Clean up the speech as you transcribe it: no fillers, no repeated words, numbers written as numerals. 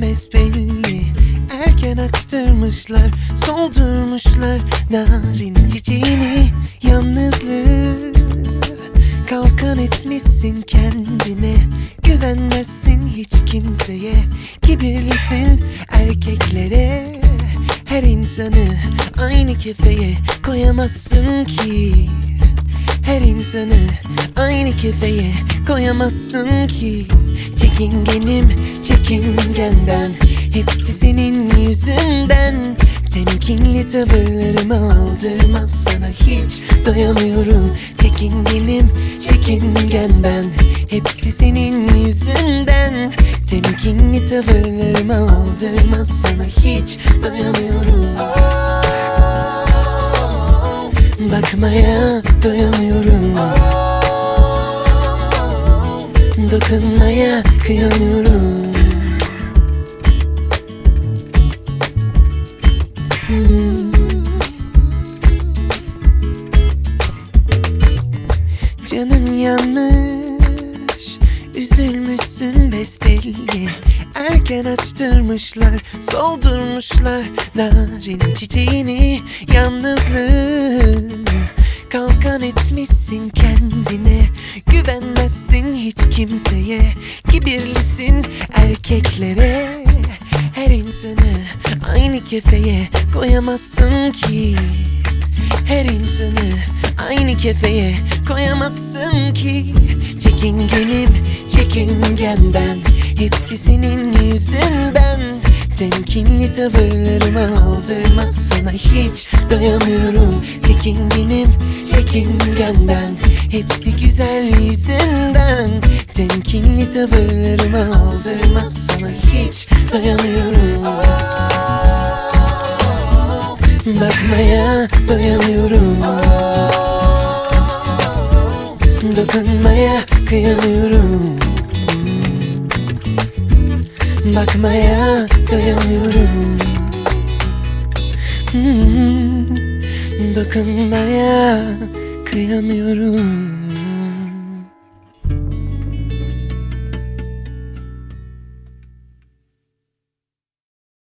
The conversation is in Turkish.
besbelli. Erken açtırmışlar, soldurmuşlar narin çiçeğini. Yalnızlığı kalkan etmişsin kendine. Güvenmezsin hiç kimseye, kibirlisin erkeklere. Her insanı aynı kefeye koyamazsın ki. Her insanı aynı kefeye koyamazsın ki. Çekingenim çekingenden, hepsi senin yüzünden. Temkinli tavırlarımı aldırmaz sana hiç doyamıyorum. Çekingenim çekingenden, hepsi senin yüzünden. Temkinli tavırlarımı aldırmaz sana hiç doyamıyorum. Bakmaya doyamıyorum. Dokunmaya kıyamıyorum. Canın yanmış, üzülmüşsün besbelli. Erken açtırmışlar, soldurmuşlar narin çiçeğini. Yalnızlığı kalkan etmişsin kendine. Güvenmezsin hiç kimseye, kibirlisin erkeklere. Her insanı aynı kefeye koyamazsın ki. Her insanı aynı kefeye koyamazsın ki. Çekingenim çekingenden, hepsi senin yüzünden. Temkinli tavırlarımı aldırmaz sana hiç doyamıyorum. Çekingenim çekingenden, hepsi güzel yüzünden. Temkinli tavırlarımı aldırmaz sana hiç doyamıyorum. Bakmaya doyamıyorum. Dokunmaya kıyamıyorum. Bakmaya doyamıyorum. Dokunmaya kıyamıyorum.